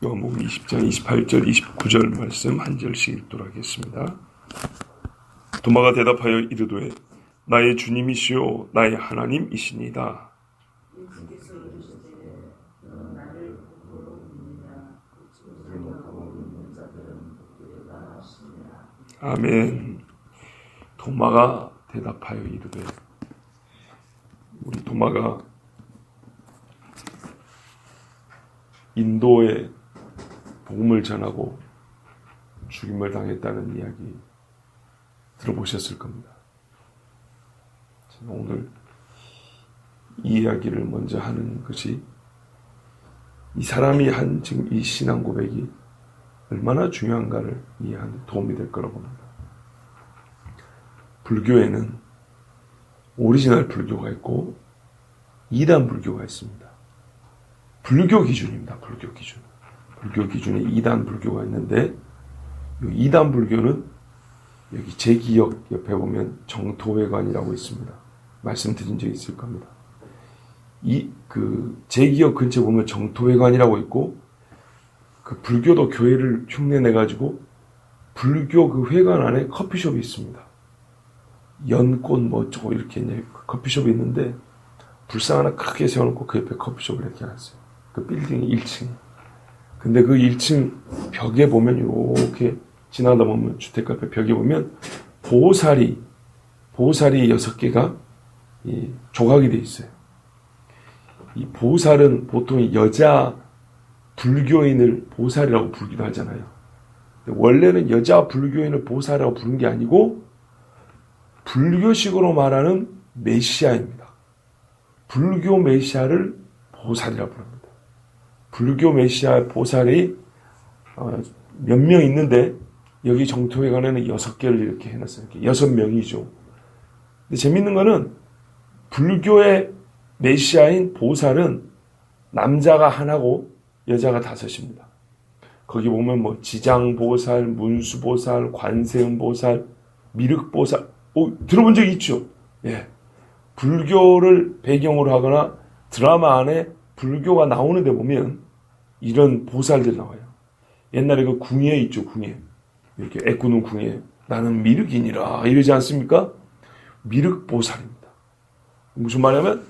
요한복음 20장 28절 29절 말씀 한 절씩 읽도록 하겠습니다. 도마가 대답하여 이르되 나의 주님이시요 나의 하나님이시니이다. 아멘. 도마가 대답하여 이르되, 우리 도마가 인도에 복음을 전하고 죽임을 당했다는 이야기 들어보셨을 겁니다. 제가 오늘 이 이야기를 먼저 하는 것이 이 사람이 한 지금 이 신앙 고백이 얼마나 중요한가를 이해하는 데 도움이 될 거라고 봅니다. 불교에는 오리지널 불교가 있고 이단 불교가 있습니다. 불교 기준입니다. 불교 기준. 불교 기준에 이단 불교가 있는데 이 이단 불교는 여기 제 기억 옆에 보면 정토회관이라고 있습니다. 말씀드린 적이 있을 겁니다. 제 기억 근처에 보면 정토회관이라고 있고 그 불교도 교회를 흉내내가지고 불교 그 회관 안에 커피숍이 있습니다. 연꽃 뭐 어쩌고 이렇게 이제 커피숍이 있는데 불상 하나 크게 세워놓고 그 옆에 커피숍을 이렇게 해놨어요. 그 빌딩이 1층. 근데 그 1층 벽에 보면 이렇게 지나다 보면 주택가 옆에 벽에 보면 보살이 6개가 이 조각이 돼 있어요. 이 보살은 보통 여자 불교인을 보살이라고 부르기도 하잖아요. 원래는 여자 불교인을 보살이라고 부른 게 아니고 불교식으로 말하는 메시아입니다. 불교 메시아를 보살이라고 부릅니다. 불교 메시아 보살이 몇 명 있는데 여기 정토회관에는 6개를 이렇게 해놨어요. 이렇게 6명이죠. 근데 재밌는 거는 불교의 메시아인 보살은 남자가 하나고 여자가 5입니다. 거기 보면 뭐 지장보살, 문수보살, 관세음보살, 미륵보살 들어본 적 있죠? 예. 불교를 배경으로 하거나 드라마 안에 불교가 나오는데 보면 이런 보살들 나와요. 옛날에 그 궁예 있죠, 궁예. 이렇게 애꾸는 궁예. 나는 미륵이니라 이러지 않습니까? 미륵보살입니다. 무슨 말이냐면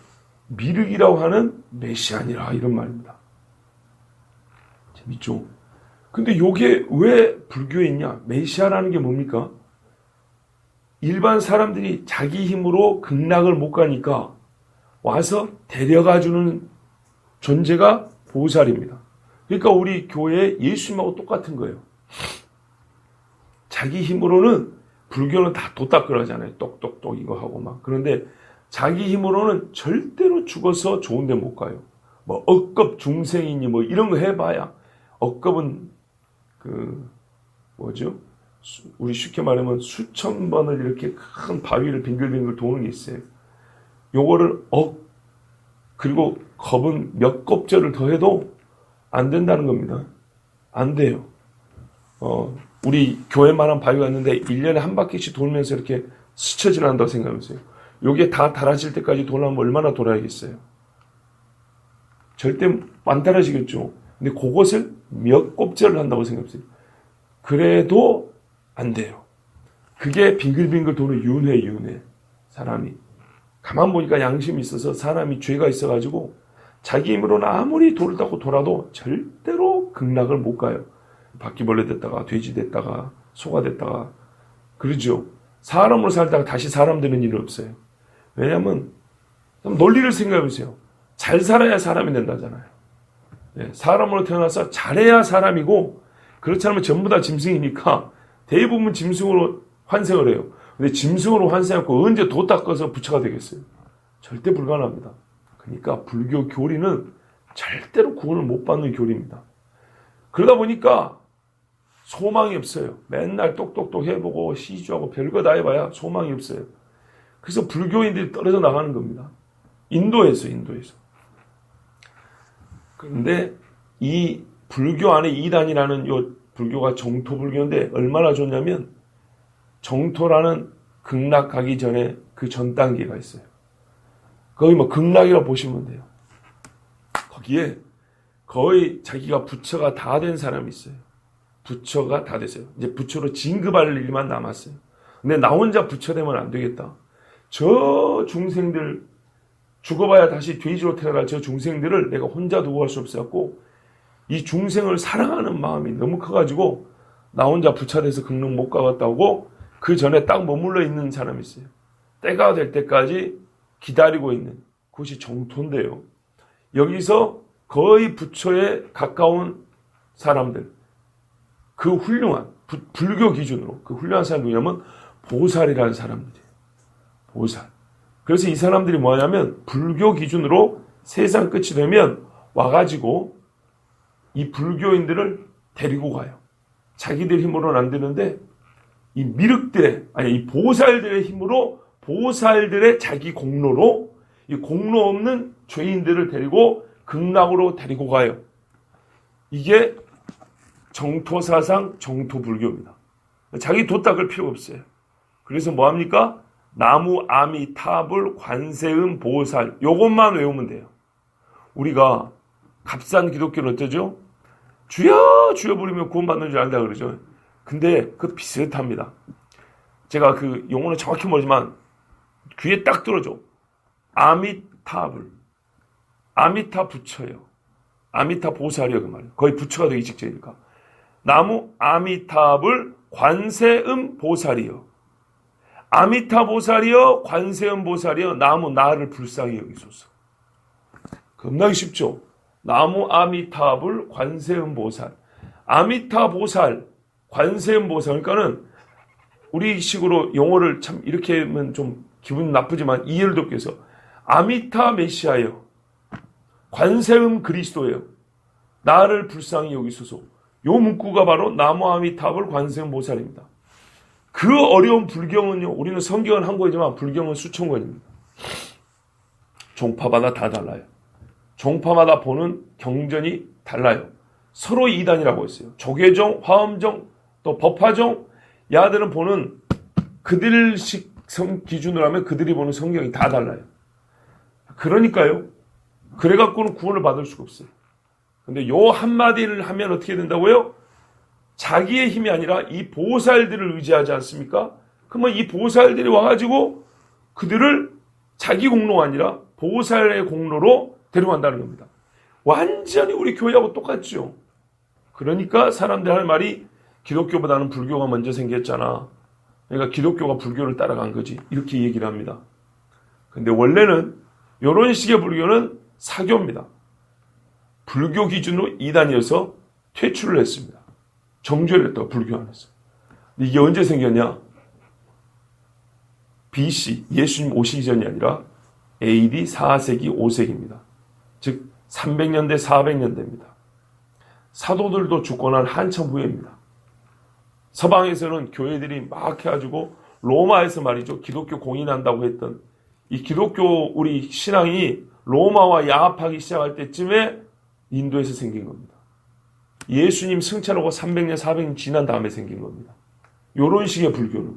미륵이라고 하는 메시아니라 이런 말입니다. 재밌죠? 근데 요게 왜 불교에 있냐? 메시아라는 게 뭡니까? 일반 사람들이 자기 힘으로 극락을 못 가니까 와서 데려가주는 존재가 보살입니다. 그러니까 우리 교회 예수님하고 똑같은 거예요. 자기 힘으로는 불교는 다 도닦으러 하잖아요. 똑똑똑 이거 하고 막. 그런데 자기 힘으로는 절대로 죽어서 좋은 데 못 가요. 뭐 억겁 중생이니 뭐 이런 거 해봐야 억겁은 우리 쉽게 말하면 수천 번을 이렇게 큰 바위를 빙글빙글 도는 게 있어요. 요거를 그리고 겁은 몇 겁절을 더 해도 안 된다는 겁니다. 안 돼요. 우리 교회만한 바위가 있는데 1년에 한 바퀴씩 돌면서 이렇게 스쳐질 한다고 생각해보세요. 요게 다 달아질 때까지 돌아가면 얼마나 돌아야겠어요? 절대 안 달아지겠죠. 근데 그것을 몇 곱절을 한다고 생각해보세요. 그래도 안 돼요. 그게 빙글빙글 도는 윤회. 사람이. 가만 보니까 양심이 있어서 사람이 죄가 있어가지고 자기 힘으로는 아무리 돌을 닦고 돌아도 절대로 극락을 못 가요. 바퀴벌레 됐다가 돼지 됐다가 소가 됐다가 그러죠. 사람으로 살다가 다시 사람 되는 일은 없어요. 왜냐하면 논리를 생각해보세요. 잘 살아야 사람이 된다잖아요. 사람으로 태어나서 잘해야 사람이고 그렇지 않으면 전부 다 짐승이니까 대부분 짐승으로 환생을 해요. 근데 짐승으로 환생하고 언제 도 닦아서 부처가 되겠어요? 절대 불가능합니다. 그러니까 불교 교리는 절대로 구원을 못 받는 교리입니다. 그러다 보니까 소망이 없어요. 맨날 똑똑똑 해보고 시주하고 별거 다 해봐야 소망이 없어요. 그래서 불교인들이 떨어져 나가는 겁니다. 인도에서. 그런데 이 불교 안에 이단이라는 요 불교가 정토불교인데 얼마나 좋냐면 정토라는 극락 가기 전에 그 전 단계가 있어요. 거기 뭐 극락이라고 보시면 돼요. 거기에 거의 자기가 부처가 다 된 사람이 있어요. 부처가 다 됐어요. 이제 부처로 진급할 일만 남았어요. 근데 나 혼자 부처 되면 안 되겠다. 저 중생들, 죽어봐야 다시 돼지로 태어날 저 중생들을 내가 혼자 두고 갈 수 없어갖고 이 중생을 사랑하는 마음이 너무 커가지고 나 혼자 부처 돼서 극릉 못 가겠다고 그 전에 딱 머물러 있는 사람이 있어요. 때가 될 때까지 기다리고 있는 그것이 정토인데요. 여기서 거의 부처에 가까운 사람들, 그 훌륭한 불교 기준으로 그 훌륭한 사람이 누구냐면 보살이라는 사람들이에요. 보살. 그래서 이 사람들이 뭐냐면 불교 기준으로 세상 끝이 되면 와가지고 이 불교인들을 데리고 가요. 자기들 힘으로는 안 되는데 이 미륵들의 아니 이 보살들의 힘으로 보살들의 자기 공로로 이 공로 없는 죄인들을 데리고 극락으로 데리고 가요. 이게 정토사상 정토불교입니다. 자기 도 닦을 필요가 없어요. 그래서 뭐합니까? 나무 아미타불 관세음 보살 요것만 외우면 돼요. 우리가 값싼 기독교는 어쩌죠? 주여 주여 부르면 구원받는 줄 안다 그러죠. 근데 그 비슷합니다. 제가 그 용어는 정확히 모르지만 귀에 딱 들어줘. 아미타불. 아미타 부처요. 아미타 보살이요 그 말이에요. 거의 부처가 되기 직전이니까. 나무 아미타불 관세음 보살이요. 아미타 보살이요 관세음 보살이요 나무 나를 불쌍히 여기소서. 겁나기 쉽죠. 나무 아미타불 관세음 보살. 아미타 보살 관세음 보살. 그러니까는 우리 식으로 용어를 참 이렇게 하면 좀 기분 나쁘지만 이해를 돕기 위해서 아미타 메시아요. 관세음 그리스도예요. 나를 불쌍히 여기소서. 요 문구가 바로 나무 아미타불 관세음 보살입니다. 그 어려운 불경은요. 우리는 성경은 한 권이지만 불경은 수천 권입니다. 종파마다 다 달라요. 종파마다 보는 경전이 달라요. 서로 이단이라고 했어요. 조계종, 화엄종, 또 법화종, 야들은 보는 그들식 기준으로 하면 그들이 보는 성경이 다 달라요. 그러니까요. 그래갖고는 구원을 받을 수가 없어요. 근데 요 한마디를 하면 어떻게 된다고요? 자기의 힘이 아니라 이 보살들을 의지하지 않습니까? 그러면 이 보살들이 와가지고 그들을 자기 공로가 아니라 보살의 공로로 데려간다는 겁니다. 완전히 우리 교회하고 똑같죠. 그러니까 사람들 할 말이 기독교보다는 불교가 먼저 생겼잖아. 그러니까 기독교가 불교를 따라간 거지. 이렇게 얘기를 합니다. 근데 원래는 이런 식의 불교는 사교입니다. 불교 기준으로 이단이어서 퇴출을 했습니다. 정죄를 했다고 불교 안에서. 이게 언제 생겼냐? BC, 예수님 오시기 전이 아니라 AD 4세기, 5세기입니다. 즉 300년대, 400년대입니다. 사도들도 죽고 난 한참 후입니다. 서방에서는 교회들이 막 해가지고 로마에서 말이죠. 기독교 공인한다고 했던 이 기독교 우리 신앙이 로마와 야합하기 시작할 때쯤에 인도에서 생긴 겁니다. 예수님 승천하고 300년, 400년 지난 다음에 생긴 겁니다. 이런 식의 불교는.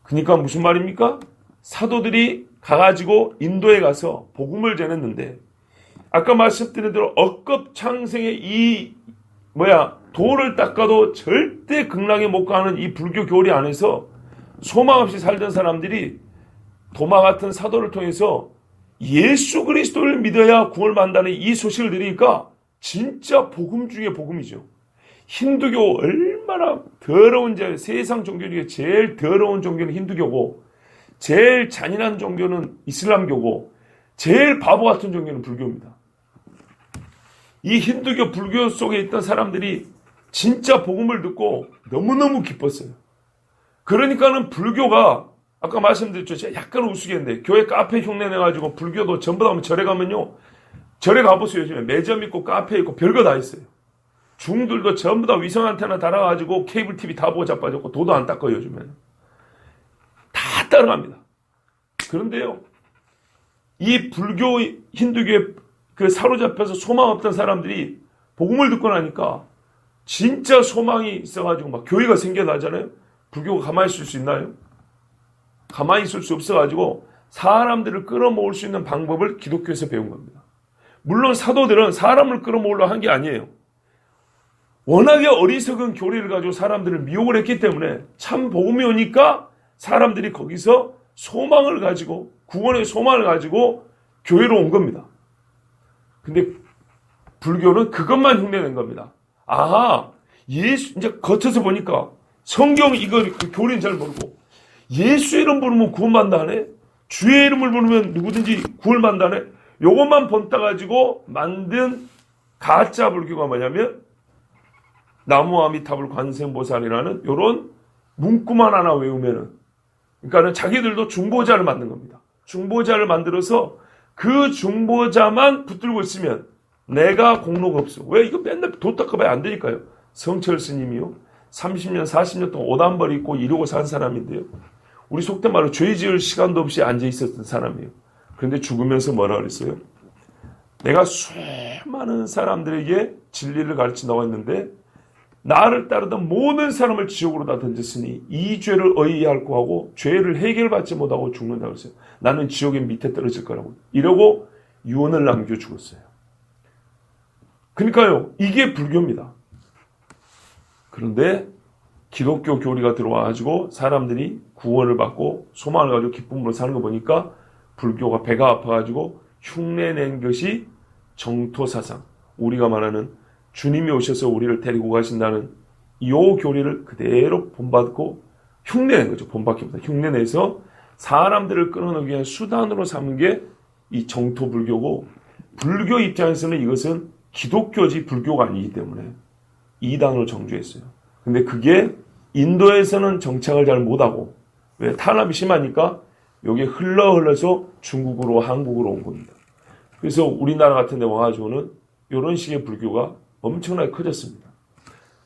그러니까 무슨 말입니까? 사도들이 가가지고 인도에 가서 복음을 전했는데 아까 말씀드린 대로 억겁창생의 이 돌을 닦아도 절대 극락에 못 가는 이 불교 교리 안에서 소망 없이 살던 사람들이 도마 같은 사도를 통해서 예수 그리스도를 믿어야 구원을 받는다는 이 소식을 들으니까 진짜 복음 중에 복음이죠. 힌두교 얼마나 더러운 세상 종교 중에 제일 더러운 종교는 힌두교고 제일 잔인한 종교는 이슬람교고 제일 바보 같은 종교는 불교입니다. 이 힌두교 불교 속에 있던 사람들이 진짜 복음을 듣고 너무너무 기뻤어요. 그러니까는 불교가 아까 말씀드렸죠. 제가 약간 우스갯는데 교회 카페 흉내 내가지고 불교도 전부 다 절에 가면요. 절에 가보세요. 요즘에 매점 있고 카페 있고 별거 다 있어요. 중들도 전부 다 위성 안테나 달아가지고 케이블 TV 다 보고 자빠졌고 도도 안 닦아요. 요즘에는. 다 따라갑니다. 그런데요. 이 불교 힌두교에 그 사로잡혀서 소망 없던 사람들이 복음을 듣고 나니까 진짜 소망이 있어가지고 막 교회가 생겨나잖아요. 불교가 가만히 있을 수 있나요? 가만히 있을 수 없어가지고 사람들을 끌어모을 수 있는 방법을 기독교에서 배운 겁니다. 물론 사도들은 사람을 끌어모으려 한 게 아니에요. 워낙에 어리석은 교리를 가지고 사람들을 미혹을 했기 때문에 참 복음이 오니까 사람들이 거기서 소망을 가지고 구원의 소망을 가지고 교회로 온 겁니다. 근데 불교는 그것만 흉내낸 겁니다. 아하, 예수, 이제 겉에서 보니까 성경 이거 교리는 잘 모르고 예수 이름 부르면 구원받는다네? 주의 이름을 부르면 누구든지 구원받는다네? 요것만 본따 가지고 만든 가짜 불교가 뭐냐면 나무아미타불 관세음보살이라는 요런 문구만 하나 외우면은, 그러니까는 자기들도 중보자를 만든 겁니다. 중보자를 만들어서 그 중보자만 붙들고 있으면 내가 공로가 없어. 왜? 이거 맨날 돈 닦아봐야 안 되니까요. 성철 스님이요, 30년 40년 동안 옷한벌 입고 이러고 산 사람인데요, 우리 속된 말로 죄 지을 시간도 없이 앉아 있었던 사람이에요. 그런데 죽으면서 뭐라 그랬어요? 내가 수많은 사람들에게 진리를 가르친다고 했는데 나를 따르던 모든 사람을 지옥으로 다 던졌으니 이 죄를 의의할고 하고 죄를 해결받지 못하고 죽는다고 했어요. 나는 지옥의 밑에 떨어질 거라고. 이러고 유언을 남겨 죽었어요. 그러니까요, 이게 불교입니다. 그런데 기독교 교리가 들어와가지고 사람들이 구원을 받고 소망을 가지고 기쁨으로 사는 거 보니까 불교가 배가 아파가지고 흉내낸 것이 정토사상, 우리가 말하는 주님이 오셔서 우리를 데리고 가신다는 이 교리를 그대로 본받고 흉내낸 거죠. 본받기보다 흉내내서 사람들을 끌어내기 위한 수단으로 삼은 게 이 정토불교고, 불교 입장에서는 이것은 기독교지 불교가 아니기 때문에 이단으로 정죄했어요. 근데 그게 인도에서는 정착을 잘 못하고, 왜? 탄압이 심하니까 여기에 흘러서 중국으로 한국으로 온 겁니다. 그래서 우리나라 같은 데 와가지고는 이런 식의 불교가 엄청나게 커졌습니다.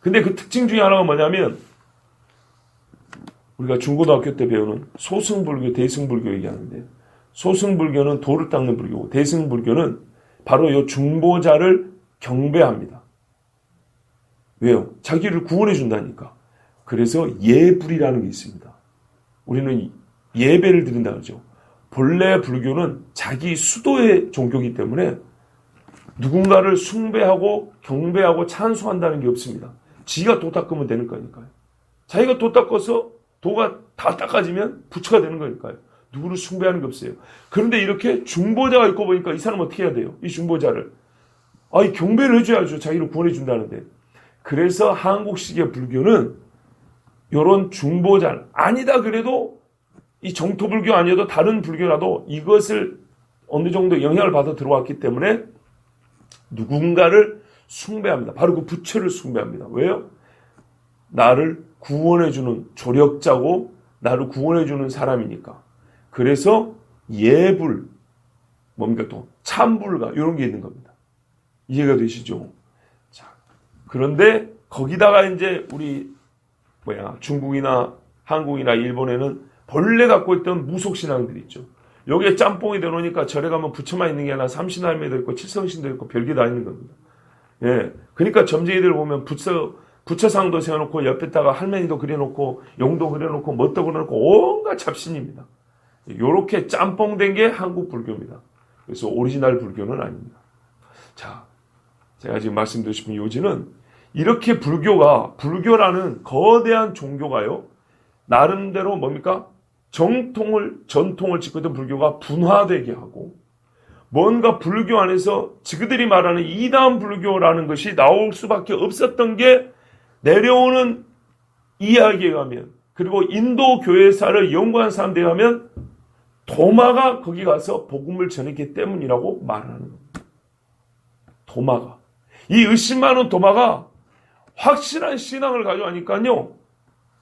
근데 그 특징 중에 하나가 뭐냐면, 우리가 중고등학교 때 배우는 소승불교, 대승불교 얘기하는데, 소승불교는 돌을 닦는 불교고, 대승불교는 바로 이 중보자를 경배합니다. 왜요? 자기를 구원해 준다니까. 그래서 예불이라는 게 있습니다. 우리는 예배를 드린다 그러죠. 본래 불교는 자기 수도의 종교이기 때문에 누군가를 숭배하고 경배하고 찬송한다는 게 없습니다. 지가 도 닦으면 되는 거니까요. 자기가 도 닦아서 도가 다 닦아지면 부처가 되는 거니까요. 누구를 숭배하는 게 없어요. 그런데 이렇게 중보자가 있고 보니까 이 사람은 어떻게 해야 돼요? 이 중보자를. 이 경배를 해줘야죠. 자기를 구원해 준다는데. 그래서 한국식의 불교는 이런 중보자, 아니다 그래도 이 정토불교 아니어도 다른 불교라도 이것을 어느 정도 영향을 받아 들어왔기 때문에 누군가를 숭배합니다. 바로 그 부처를 숭배합니다. 왜요? 나를 구원해주는 조력자고 나를 구원해주는 사람이니까. 그래서 예불, 뭡니까 또 참불가 이런 게 있는 겁니다. 이해가 되시죠? 자, 그런데 거기다가 이제 우리 중국이나 한국이나 일본에는 본래 갖고 있던 무속신앙들이 있죠. 여기에 짬뽕이 되놓으니까 절에 가면 부처만 있는 게 아니라 삼신할매도 있고 칠성신도 있고 별게 다 있는 겁니다. 예, 그러니까 점쟁이들 보면 부처상도 세워놓고 옆에다가 할머니도 그려놓고 용도 그려놓고 뭣도 그려놓고 온갖 잡신입니다. 요렇게 짬뽕된 게 한국 불교입니다. 그래서 오리지널 불교는 아닙니다. 자, 제가 지금 말씀드리고 싶은 요지는 이렇게 불교라는 거대한 종교가요, 나름대로 뭡니까? 전통을 짓고 있던 불교가 분화되게 하고, 뭔가 불교 안에서 지그들이 말하는 이단 불교라는 것이 나올 수밖에 없었던 게 내려오는 이야기에 가면, 그리고 인도 교회사를 연구한 사람들에 가면 도마가 거기 가서 복음을 전했기 때문이라고 말하는 겁니다. 도마가. 이 의심 많은 도마가 확실한 신앙을 가져가니까요,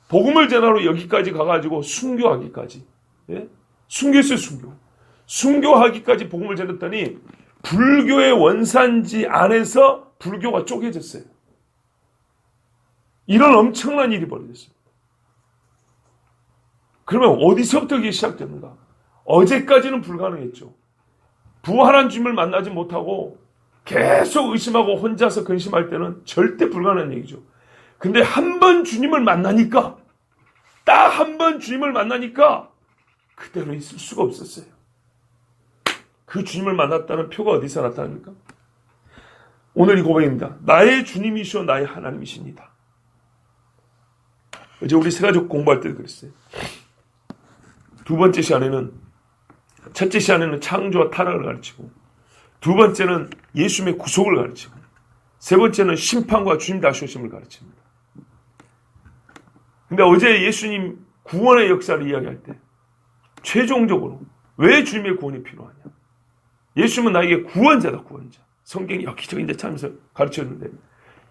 복음을 전하러 여기까지 가가지고 순교하기까지. 예? 순교했어요, 순교. 순교하기까지 복음을 전했더니 불교의 원산지 안에서 불교가 쪼개졌어요. 이런 엄청난 일이 벌어졌습니다. 그러면 어디서부터 이게 시작되는가? 어제까지는 불가능했죠. 부활한 주님을 만나지 못하고 계속 의심하고 혼자서 근심할 때는 절대 불가능한 얘기죠. 근데 한 번 주님을 만나니까, 딱 한 번 주님을 만나니까 그대로 있을 수가 없었어요. 그 주님을 만났다는 표가 어디서 나타납니까? 오늘 이 고백입니다. 나의 주님이시오 나의 하나님이십니다. 어제 우리 새가족 공부할 때도 그랬어요. 두 번째 시간에는, 첫째 시간에는 창조와 타락을 가르치고, 두 번째는 예수님의 구속을 가르치고, 세 번째는 심판과 주님 다시 오심을 가르칩니다. 근데 어제 예수님 구원의 역사를 이야기할 때 최종적으로 왜 주님의 구원이 필요하냐? 예수님은 나에게 구원자다, 구원자. 성경이 여기저기 이제 찾으면서 가르쳤는데,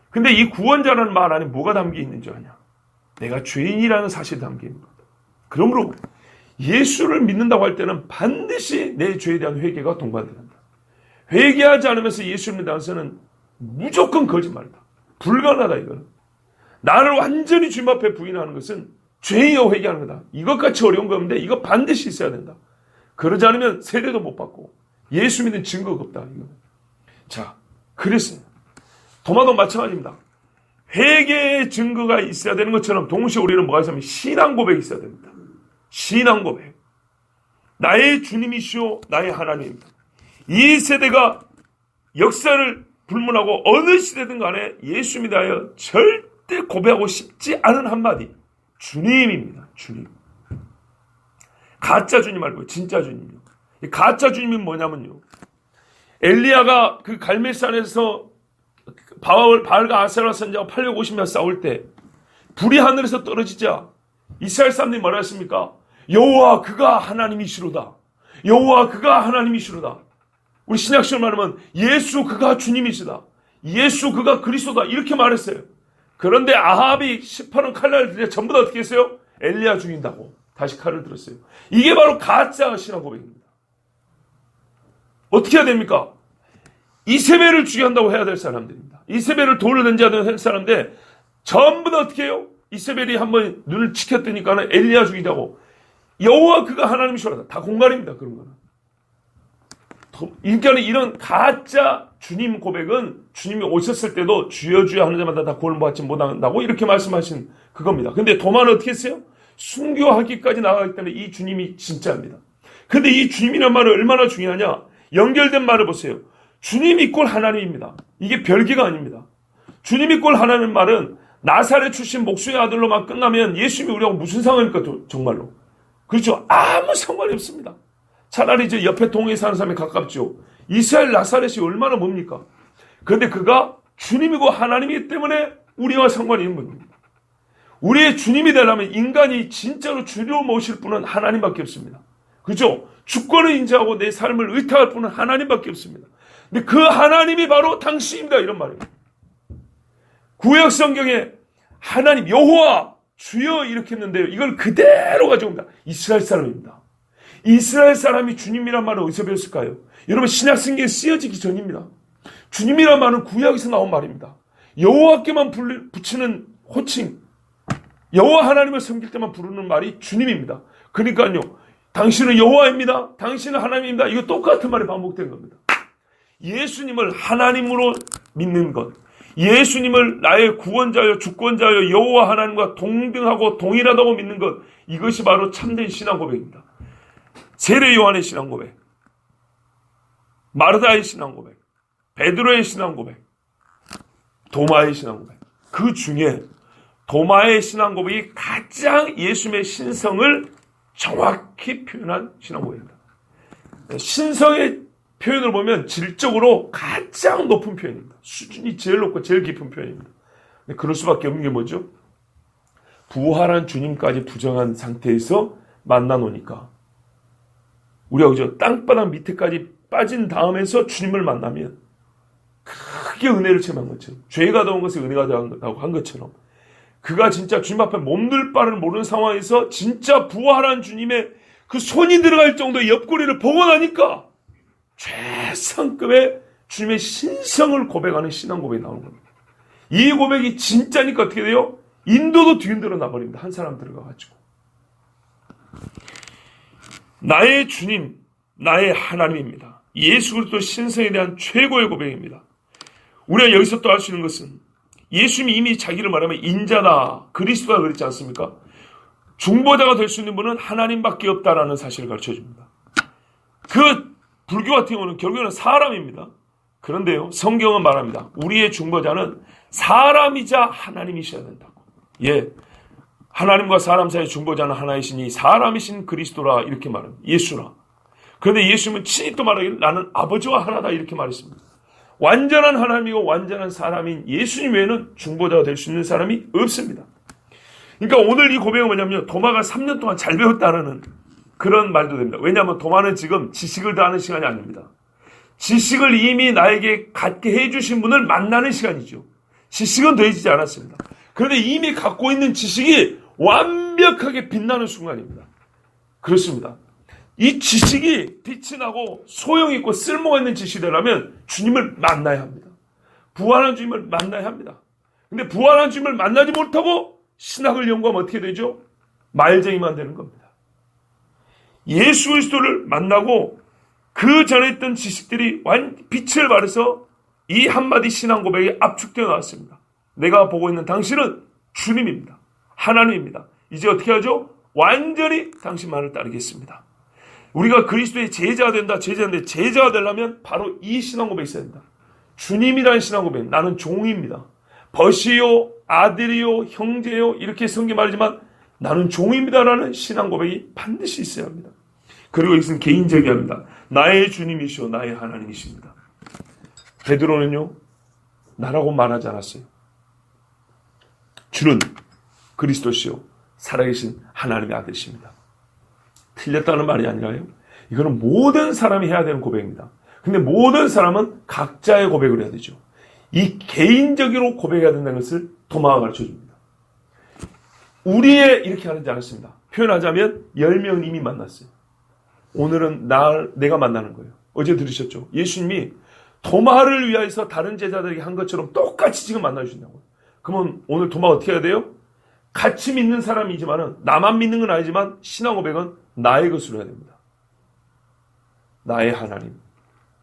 근데 이 구원자라는 말 안에 뭐가 담겨 있는 줄 아냐? 내가 죄인이라는 사실이 담겨 있는 거다. 그러므로 예수를 믿는다고 할 때는 반드시 내 죄에 대한 회개가 동반된다. 회개하지 않으면서 예수를 믿는다는 것은 무조건 거짓말이다. 불가능하다, 이거는. 나를 완전히 주님 앞에 부인하는 것은 죄인이라고 회개하는 거다. 이것같이 어려운 거 없는데 이거 반드시 있어야 된다. 그러지 않으면 세례도 못 받고 예수 믿는 증거가 없다. 이거는. 자, 그랬어요. 도마도 마찬가지입니다. 회개의 증거가 있어야 되는 것처럼 동시에 우리는 뭐가 있으면 신앙 고백이 있어야 됩니다. 신앙 고백. 나의 주님이시오 나의 하나님입니다. 이 세대가 역사를 불문하고 어느 시대든 간에 예수 믿어야 절대 고백하고 싶지 않은 한마디. 주님입니다. 주님. 가짜 주님 말고 진짜 주님이요. 가짜 주님은 뭐냐면요. 엘리야가 그 갈멜산에서 바알과 아세라 선지자와 850년 싸울 때 불이 하늘에서 떨어지자 이스라엘 사람들이 뭐라 했습니까? 여호와 그가 하나님이시로다. 여호와 그가 하나님이시로다. 우리 신약식으로 말하면 예수 그가 주님이시다. 예수 그가 그리스도다. 이렇게 말했어요. 그런데 아합이 18원 칼날을 들여 전부 다 어떻게 했어요? 엘리야 죽인다고 다시 칼을 들었어요. 이게 바로 가짜 신앙 고백입니다. 어떻게 해야 됩니까? 이세벨을 죽여한다고 해야 될 사람들입니다. 이세벨을 돌을 던져야 되는 사람인데 전부 다 어떻게 해요? 이세벨이 한번 눈을 치켰더니까는 엘리야 죽이자고. 여호와 그가 하나님이시로다. 다 공갈입니다. 그런 거는. 그러니까 이런 가짜 주님 고백은 주님이 오셨을 때도 주여 주여 하는 자마다 다 구원을 받지 못한다고 이렇게 말씀하신 그겁니다. 근데 도마는 어떻게 했어요? 순교하기까지 나가기 때문에 이 주님이 진짜입니다. 근데 이 주님이라는 말은 얼마나 중요하냐? 연결된 말을 보세요. 주님이 꼴 하나님입니다. 이게 별개가 아닙니다. 주님이 꼴 하나님 말은 나사렛 출신 목수의 아들로만 끝나면 예수님이 우리하고 무슨 상관입니까? 정말로. 그렇죠? 아무 상관이 없습니다. 차라리 이제 옆에 동에 사는 사람이 가깝죠. 이스라엘 나사렛이 얼마나 뭡니까? 그런데 그가 주님이고 하나님이기 때문에 우리와 상관이 있는 분입니다. 우리의 주님이 되려면 인간이 진짜로 주로 모실 분은 하나님밖에 없습니다. 그렇죠? 주권을 인정하고 내 삶을 의탁할 분은 하나님밖에 없습니다. 근데 그 하나님이 바로 당신입니다. 이런 말입니다. 구약 성경에 하나님 여호와 주여 이렇게 했는데요. 이걸 그대로 가져옵니다. 이스라엘 사람입니다. 이스라엘 사람이 주님이란 말을 어디서 배웠을까요? 여러분 신약 성경에 쓰여지기 전입니다. 주님이란 말은 구약에서 나온 말입니다. 여호와께만 붙이는 호칭, 여호와 하나님을 섬길 때만 부르는 말이 주님입니다. 그러니까요. 당신은 여호와입니다. 당신은 하나님입니다. 이거 똑같은 말이 반복된 겁니다. 예수님을 하나님으로 믿는 것, 예수님을 나의 구원자여 주권자여 여호와 하나님과 동등하고 동일하다고 믿는 것, 이것이 바로 참된 신앙 고백입니다. 세례 요한의 신앙 고백, 마르다의 신앙 고백, 베드로의 신앙 고백, 도마의 신앙 고백. 그 중에 도마의 신앙 고백이 가장 예수님의 신성을 정확히 표현한 신앙 고백입니다. 신성의 표현을 보면 질적으로 가장 높은 표현입니다. 수준이 제일 높고 제일 깊은 표현입니다. 근데 그럴 수밖에 없는 게 뭐죠? 부활한 주님까지 부정한 상태에서 만나 놓으니까 우리가 그죠? 땅바닥 밑에까지 빠진 다음에서 주님을 만나면 크게 은혜를 체험한 것처럼, 죄가 더운 것을 은혜가 더하다고 한 것처럼, 그가 진짜 주님 앞에 몸둘 바를 모르는 상황에서 진짜 부활한 주님의 그 손이 들어갈 정도의 옆구리를 보고 나니까 최상급의 주님의 신성을 고백하는 신앙 고백이 나오는 겁니다. 이 고백이 진짜니까 어떻게 돼요? 인도도 뒤흔들어 나버립니다. 한 사람 들어가가지고. 나의 주님, 나의 하나님입니다. 예수 그리스도 신성에 대한 최고의 고백입니다. 우리가 여기서 또 알 수 있는 것은 예수님이 이미 자기를 말하면 인자다, 그리스도다 그랬지 않습니까? 중보자가 될 수 있는 분은 하나님밖에 없다라는 사실을 가르쳐줍니다. 그 불교 같은 경우는 결국에는 사람입니다. 그런데요, 성경은 말합니다. 우리의 중보자는 사람이자 하나님이셔야 된다고. 예, 하나님과 사람 사이의 중보자는 하나이시니 사람이신 그리스도라 이렇게 말합니다. 예수라. 그런데 예수님은 친히 또 말하기를 나는 아버지와 하나다 이렇게 말했습니다. 완전한 하나님이고 완전한 사람인 예수님 외에는 중보자가 될 수 있는 사람이 없습니다. 그러니까 오늘 이 고백은 뭐냐면 도마가 3년 동안 잘 배웠다는 그런 말도 됩니다. 왜냐하면 도마는 지금 지식을 다하는 시간이 아닙니다. 지식을 이미 나에게 갖게 해주신 분을 만나는 시간이죠. 지식은 더해지지 않았습니다. 그런데 이미 갖고 있는 지식이 완벽하게 빛나는 순간입니다. 그렇습니다. 이 지식이 빛이 나고 소용있고 쓸모가 있는 지식이 되려면 주님을 만나야 합니다. 부활한 주님을 만나야 합니다. 근데 부활한 주님을 만나지 못하고 신학을 연구하면 어떻게 되죠? 말쟁이만 되는 겁니다. 예수 그리스도를 만나고 그 전에 있던 지식들이 빛을 발해서 이 한마디 신앙 고백이 압축되어 나왔습니다. 내가 보고 있는 당신은 주님입니다. 하나님입니다. 이제 어떻게 하죠? 완전히 당신만을 따르겠습니다. 우리가 그리스도의 제자가 된다, 제자인데 제자가 되려면 바로 이 신앙 고백이 있어야 된다. 주님이라는 신앙 고백. 나는 종입니다. 벗이요, 아들이요, 형제요 이렇게 성경 말하지만 나는 종입니다라는 신앙 고백이 반드시 있어야 합니다. 그리고 이것은 개인적이어야 합니다. 나의 주님이시오, 나의 하나님이십니다. 베드로는요, 나라고 말하지 않았어요. 주는 그리스도시요, 살아계신 하나님의 아들이십니다. 틀렸다는 말이 아니라요. 이거는 모든 사람이 해야 되는 고백입니다. 근데 모든 사람은 각자의 고백을 해야 되죠. 이 개인적으로 고백해야 된다는 것을 도마가 가르쳐 줍니다. 우리의 이렇게 하지 않았습니다. 표현하자면 10명은 이미 만났어요. 오늘은 내가 만나는 거예요. 어제 들으셨죠? 예수님이 도마를 위해서 다른 제자들에게 한 것처럼 똑같이 지금 만나주신다고요. 그러면 오늘 도마가 어떻게 해야 돼요? 같이 믿는 사람이지만 나만 믿는 건 아니지만 신앙 고백은 나의 것으로 해야 됩니다. 나의 하나님,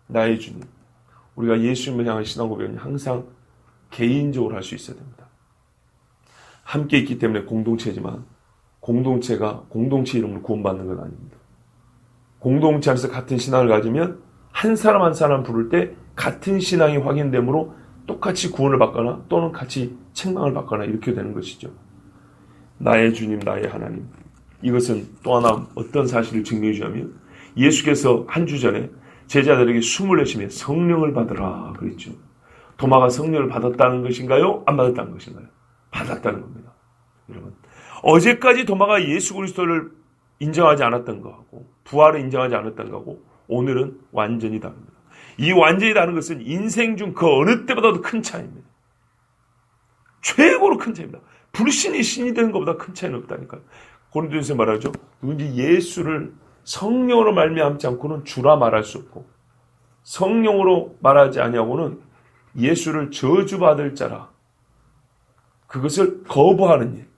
나의 주님. 우리가 예수님을 향한 신앙 고백은 항상 개인적으로 할 수 있어야 됩니다. 함께 있기 때문에 공동체지만 공동체가 공동체 이름으로 구원받는 건 아닙니다. 공동체 안에서 같은 신앙을 가지면 한 사람 한 사람 부를 때 같은 신앙이 확인되므로 똑같이 구원을 받거나 또는 같이 책망을 받거나 이렇게 되는 것이죠. 나의 주님, 나의 하나님. 이것은 또 하나 어떤 사실을 증명해 주냐면 예수께서 한 주 전에 제자들에게 숨을 내쉬며 성령을 받으라 그랬죠. 도마가 성령을 받았다는 것인가요? 안 받았다는 것인가요? 받았다는 겁니다. 여러분, 어제까지 도마가 예수 그리스도를 인정하지 않았던 거하고 부활을 인정하지 않았던 거하고 오늘은 완전히 다릅니다. 이 완전히 다른 것은 인생 중 그 어느 때보다도 큰 차이입니다. 최고로 큰 차이입니다. 불신이 신이 되는 것보다 큰 차이는 없다니까요. 고린도전서 말하죠. 누군지 예수를 성령으로 말미암지 않고는 주라 말할 수 없고 성령으로 말하지 아니하고는 예수를 저주받을 자라. 그것을 거부하는 일.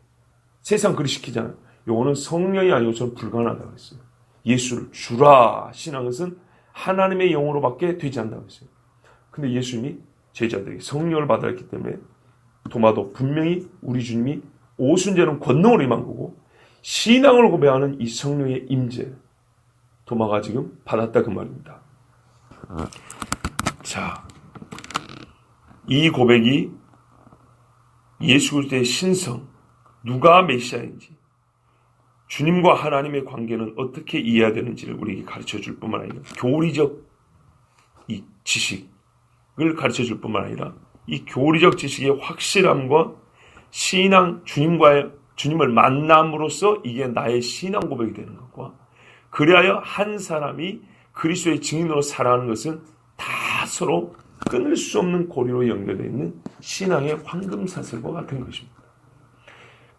세상 그리 시키잖아요. 요거는 성령이 아니고서는 불가능하다고 했어요. 예수를 주라 하시는 것은 하나님의 영으로밖에 되지 않는다고 했어요. 근데 예수님이 제자들에게 성령을 받았기 때문에 도마도 분명히 우리 주님이 오순절은 권능으로 임한 거고 신앙을 고백하는 이 성령의 임재 도마가 지금 받았다 그 말입니다. 자, 이 고백이 예수 그리스도의 신성, 누가 메시아인지 주님과 하나님의 관계는 어떻게 이해해야 되는지를 우리에게 가르쳐 줄 뿐만 아니라 교리적 이 지식을 가르쳐 줄 뿐만 아니라 이 교리적 지식의 확실함과 신앙, 주님을 만남으로써 이게 나의 신앙 고백이 되는 것과 그리하여 한 사람이 그리스도의 증인으로 살아가는 것은 다 서로 끊을 수 없는 고리로 연결되어 있는 신앙의 황금사슬과 같은 것입니다.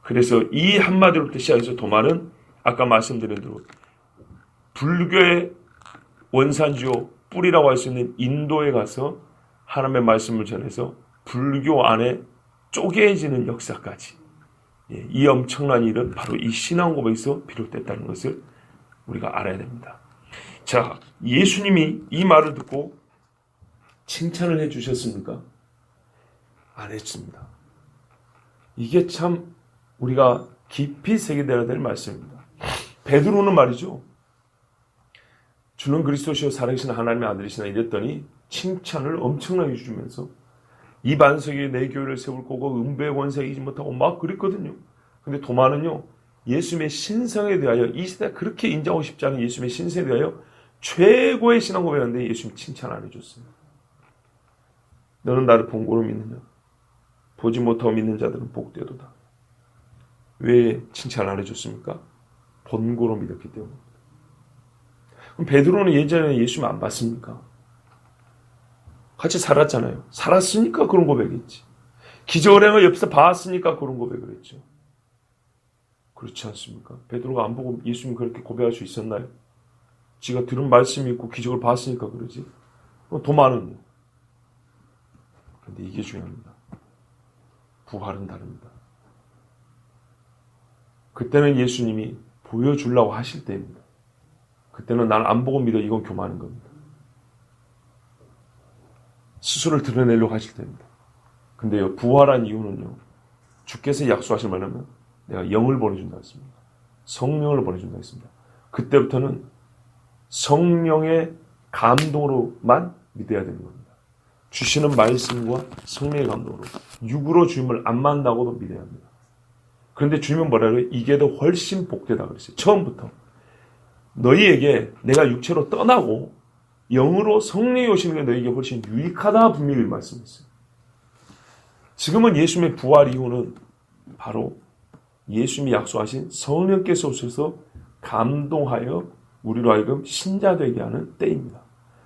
그래서 이 한마디로부터 시작해서 도마는 아까 말씀드린 대로 불교의 원산지요 뿌리라고 할 수 있는 인도에 가서 하나님의 말씀을 전해서 불교 안에 쪼개지는 역사까지 이 엄청난 일은 바로 이 신앙 고백에서 비롯됐다는 것을 우리가 알아야 됩니다. 자, 예수님이 이 말을 듣고 칭찬을 해 주셨습니까? 안 했습니다. 이게 참 우리가 깊이 새겨내야 될 말씀입니다. 베드로는 말이죠. 주는 그리스도시요 살아계신 하나님의 아들이시나 이랬더니 칭찬을 엄청나게 주면서 이 반석에 내 교회를 세울 거고 음부의 권세가 이기지 못하고 막 그랬거든요. 근데 도마는요, 예수님의 신성에 대하여 이 시대에 그렇게 인정하고 싶지 않은 예수님의 신성에 대하여 최고의 신앙 고백하는데 예수님 칭찬 안 해줬어요. 너는 나를 본고로 믿느냐? 보지 못하고 믿는 자들은 복되도다. 왜 칭찬 안 해줬습니까? 본고로 믿었기 때문입니다. 그럼 베드로는 예전에 예수님 안 봤습니까? 같이 살았잖아요. 살았으니까 그런 고백했지. 기적을 행을 옆에서 봤으니까 그런 고백을 했죠. 그렇지 않습니까? 베드로가 안 보고 예수님 그렇게 고백할 수 있었나요? 지가 들은 말씀이 있고 기적을 봤으니까 그러지. 도마는요. 그런데 이게 중요합니다. 부활은 다릅니다. 그때는 예수님이 보여주려고 하실 때입니다. 그때는 난 안 보고 믿어, 이건 교만한 겁니다. 스스로를 드러내려고 하실 때입니다. 근데요, 부활한 이유는요, 주께서 약속하신 말하면 내가 영을 보내준다 했습니다. 성령을 보내준다 했습니다. 그때부터는 성령의 감동으로만 믿어야 되는 겁니다. 주시는 말씀과 성령의 감동으로 육으로 주님을 안 만나고도 믿어야 합니다. 그런데 주님은 뭐라 그래요? 이게 더 훨씬 복되다 그랬어요. 처음부터 너희에게 내가 육체로 떠나고 영으로 성령이 오시는 게 너희에게 훨씬 유익하다 분명히 말씀했어요. 지금은 예수님의 부활 이후는 바로 예수님이 약속하신 성령께서 오셔서 감동하여 우리로 하여금 신자 되게 하는 때입니다.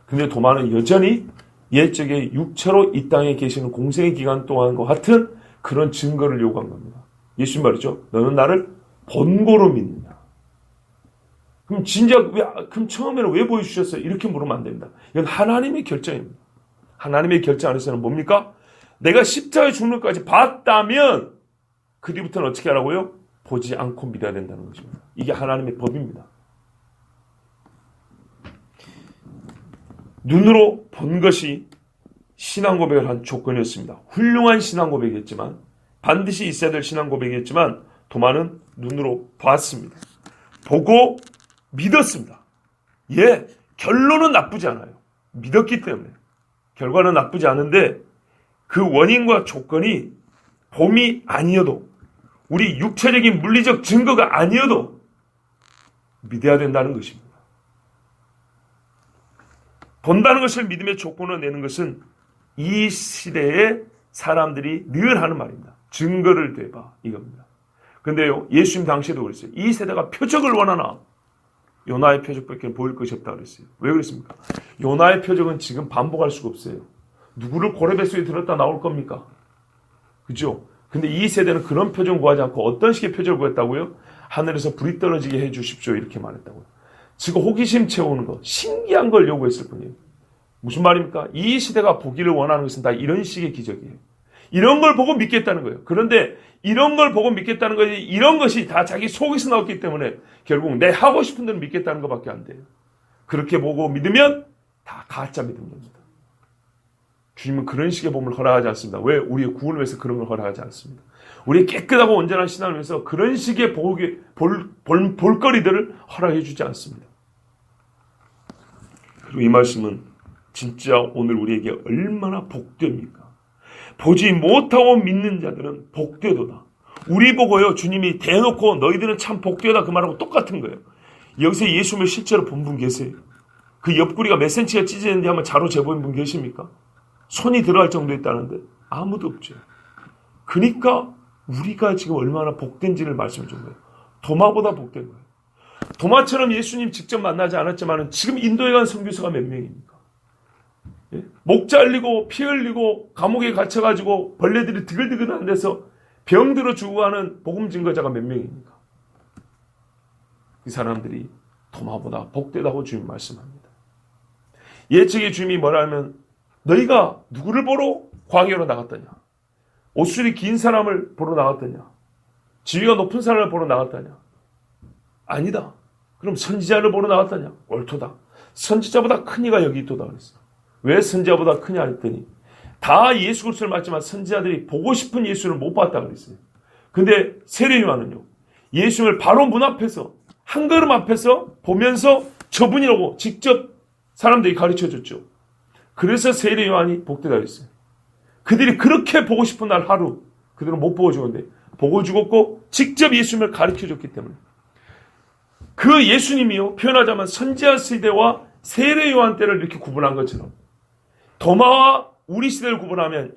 근데 도마는 여전히 옛적에 육체로 이 땅에 계시는 공생의 기간 동안과 같은 그런 증거를 요구한 겁니다. 예수님 말이죠. 너는 나를 본고로 믿느냐. 그럼 그럼 처음에는 왜 보여주셨어요? 이렇게 물으면 안 됩니다. 이건 하나님의 결정입니다. 하나님의 결정 안에서는 뭡니까? 내가 십자가에 죽는 것까지 봤다면 그 뒤부터는 어떻게 하라고요? 보지 않고 믿어야 된다는 것입니다. 이게 하나님의 법입니다. 눈으로 본 것이 신앙 고백을 한 조건이었습니다. 훌륭한 신앙 고백이었지만, 반드시 있어야 될 신앙 고백이었지만 도마는 눈으로 봤습니다. 보고 믿었습니다. 예, 결론은 나쁘지 않아요. 믿었기 때문에. 결과는 나쁘지 않은데 그 원인과 조건이 봄이 아니어도, 우리 육체적인 물리적 증거가 아니어도 믿어야 된다는 것입니다. 본다는 것을 믿음의 조건으로 내는 것은 이 시대에 사람들이 늘 하는 말입니다. 증거를 대봐, 이겁니다. 근데요, 예수님 당시에도 그랬어요. 이 세대가 표적을 원하나 요나의 표적밖에 보일 것이 없다 그랬어요. 왜 그랬습니까? 요나의 표적은 지금 반복할 수가 없어요. 누구를 고래뱃속에 들었다 나올 겁니까? 그죠? 근데 이 세대는 그런 표정 구하지 않고 어떤 식의 표적을 구했다고요? 하늘에서 불이 떨어지게 해 주십시오, 이렇게 말했다고요. 지금 호기심 채우는 거, 신기한 걸 요구했을 뿐이에요. 무슨 말입니까? 이 시대가 보기를 원하는 것은 다 이런 식의 기적이에요. 이런 걸 보고 믿겠다는 거예요. 그런데 이런 걸 보고 믿겠다는 것이, 이런 것이 다 자기 속에서 나왔기 때문에 결국 내 하고 싶은 대로 믿겠다는 것밖에 안 돼요. 그렇게 보고 믿으면 다 가짜 믿음입니다. 주님은 그런 식의 몸을 허락하지 않습니다. 왜? 우리의 구원을 위해서 그런 걸 허락하지 않습니다. 우리의 깨끗하고 온전한 신앙을 위해서 그런 식의 볼거리들을 허락해 주지 않습니다. 그리고 이 말씀은 진짜 오늘 우리에게 얼마나 복됩니까? 보지 못하고 믿는 자들은 복되도다. 우리 보고요, 주님이 대놓고 너희들은 참 복되다 그 말하고 똑같은 거예요. 여기서 예수님을 실제로 본 분 계세요? 그 옆구리가 몇 센치가 찢어졌는지 한번 자로 재본 분 계십니까? 손이 들어갈 정도 있다는데 아무도 없죠. 그러니까 우리가 지금 얼마나 복된지를 말씀해 준 거예요. 도마보다 복된 거예요. 도마처럼 예수님 직접 만나지 않았지만 지금 인도에 간 선교사가 몇 명입니까? 예? 목 잘리고 피 흘리고 감옥에 갇혀가지고 벌레들이 드글드글 한 데서 병들어 죽어가는 복음 증거자가 몇 명입니까? 이 사람들이 도마보다 복되다고 주님 말씀합니다. 예측의 주님이 뭐라 하면 너희가 누구를 보러 광야로 나갔더냐? 옷술이 긴 사람을 보러 나갔더냐? 지위가 높은 사람을 보러 나갔더냐? 아니다. 그럼 선지자를 보러 나갔더냐? 옳도다. 선지자보다 큰 이가 여기 있도다 그랬어. 왜 선지자보다 크냐 했더니 다 예수 그리스도를 맞지만 선지자들이 보고 싶은 예수를 못 봤다 그랬어요. 근데 세례 요한은요, 예수를 바로 문 앞에서 한 걸음 앞에서 보면서 저분이라고 직접 사람들이 가르쳐줬죠. 그래서 세례 요한이 복되다 했어요. 그들이 그렇게 보고 싶은 날 하루 그들은 못 보고 죽었는데 보고 죽었고 직접 예수님을 가르쳐줬기 때문에 그 예수님이요 표현하자면 선지자 시대와 세례 요한 때를 이렇게 구분한 것처럼 도마와 우리 시대를 구분하면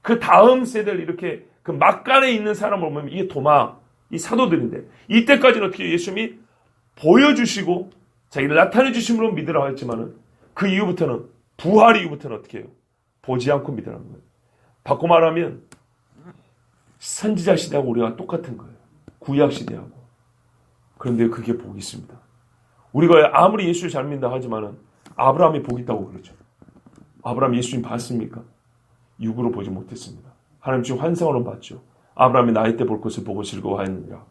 그 다음 세대를 이렇게 그 막간에 있는 사람을 보면 이게 도마 이 사도들인데 이때까지는 어떻게 예수님이 보여주시고 자기를 나타내 주심으로 믿으라고 했지만은 그 이후부터는 부활 이후부터는 어떻게 해요? 보지 않고 믿으라는 거예요. 바꿔 말하면 선지자 시대하고 우리가 똑같은 거예요. 구약 시대하고. 그런데 그게 복이 있습니다. 우리가 아무리 예수를 잘 믿는다 하지만은 아브라함이 복이 있다고 그러죠. 아브라함 예수님 봤습니까? 육으로 보지 못했습니다. 하나님 지금 환상으로 봤죠. 아브라함이 나이 때 볼 것을 보고 즐거워하였느니라.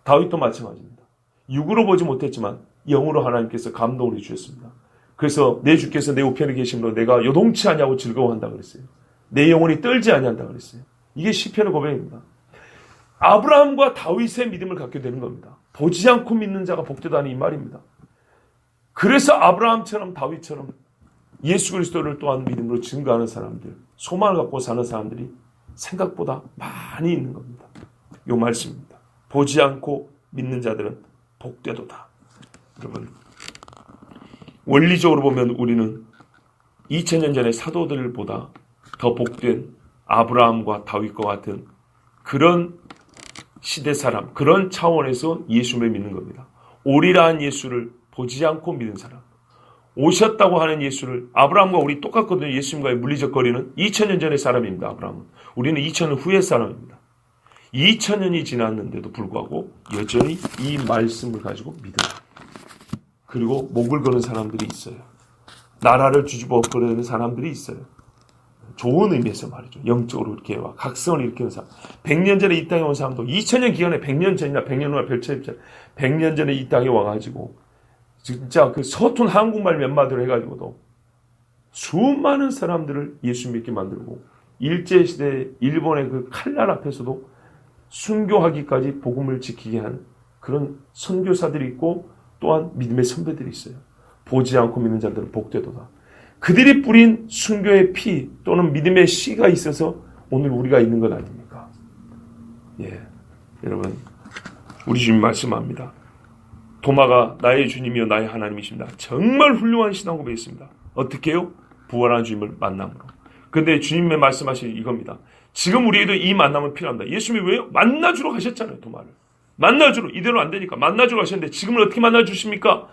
다윗도 마찬가지입니다. 육으로 보지 못했지만 영으로 하나님께서 감동을 주셨습니다. 그래서 내 주께서 내 우편에 계심으로 내가 요동치 아니하고 즐거워한다 그랬어요. 내 영혼이 떨지 아니한다 그랬어요. 이게 시편의 고백입니다. 아브라함과 다윗의 믿음을 갖게 되는 겁니다. 보지 않고 믿는 자가 복되다는 이 말입니다. 그래서 아브라함처럼 다윗처럼 예수 그리스도를 또한 믿음으로 증거하는 사람들, 소망을 갖고 사는 사람들이 생각보다 많이 있는 겁니다. 이 말씀입니다. 보지 않고 믿는 자들은 복되도다. 여러분, 원리적으로 보면 우리는 2000년 전의 사도들보다 더 복된 아브라함과 다윗과 같은 그런 시대 사람, 그런 차원에서 예수를 믿는 겁니다. 오리라한 예수를 보지 않고 믿는 사람. 오셨다고 하는 예수를, 아브라함과 우리 똑같거든요. 예수님과의 물리적 거리는 2000년 전의 사람입니다. 아브라함은. 우리는 2000년 후의 사람입니다. 2000년이 지났는데도 불구하고 여전히 이 말씀을 가지고 믿어요. 그리고 목을 거는 사람들이 있어요. 나라를 뒤집어 버리는 사람들이 있어요. 좋은 의미에서 말이죠. 영적으로 이렇게 와 각성을 일으키는 사람. 100년 전에 이 땅에 온 사람도 2000년 기간에 100년 전이나 100년 후나 별 차이 없잖아요. 100년 전에 이 땅에 와가지고 진짜 그 서툰 한국말 몇 마디로 해가지고도 수많은 사람들을 예수 믿게 만들고 일제시대 일본의 그 칼날 앞에서도 순교하기까지 복음을 지키게 한 그런 선교사들이 있고 또한 믿음의 선배들이 있어요. 보지 않고 믿는 자들은 복되도다. 그들이 뿌린 순교의 피 또는 믿음의 씨가 있어서 오늘 우리가 있는 것 아닙니까? 예, 여러분, 우리 주님 말씀합니다. 도마가 나의 주님이요 나의 하나님이십니다. 정말 훌륭한 신앙 고백이었습니다. 어떻게 해요? 부활한 주님을 만남으로. 그런데 주님의 말씀하신 이겁니다. 지금 우리에도 이 만남은 필요합니다. 예수님이 왜요? 만나주러 가셨잖아요. 도마를. 만나주러. 이대로 안 되니까 만나주러 가셨는데 지금은 어떻게 만나주십니까?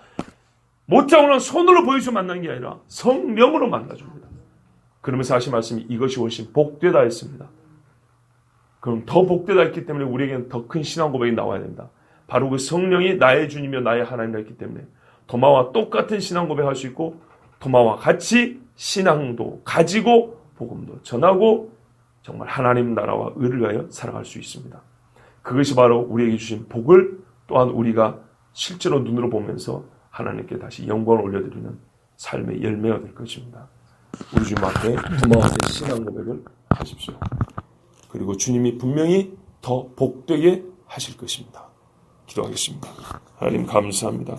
못자고는 손으로 보여서 만나는 게 아니라 성령으로 만나줍니다. 그러면서 하신 말씀이 이것이 훨씬 복되다 했습니다. 그럼 더 복되다 했기 때문에 우리에게는 더 큰 신앙 고백이 나와야 됩니다. 바로 그 성령이 나의 주님이며 나의 하나님이라 했기 때문에 도마와 똑같은 신앙 고백할 수 있고 도마와 같이 신앙도 가지고 복음도 전하고 정말 하나님 나라와 의를 위하여 살아갈 수 있습니다. 그것이 바로 우리에게 주신 복을 또한 우리가 실제로 눈으로 보면서 하나님께 다시 영광을 올려드리는 삶의 열매가 될 것입니다. 우리 주님 앞에 도마와 같은 신앙 고백을 하십시오. 그리고 주님이 분명히 더 복되게 하실 것입니다. 기도하겠습니다. 하나님 감사합니다.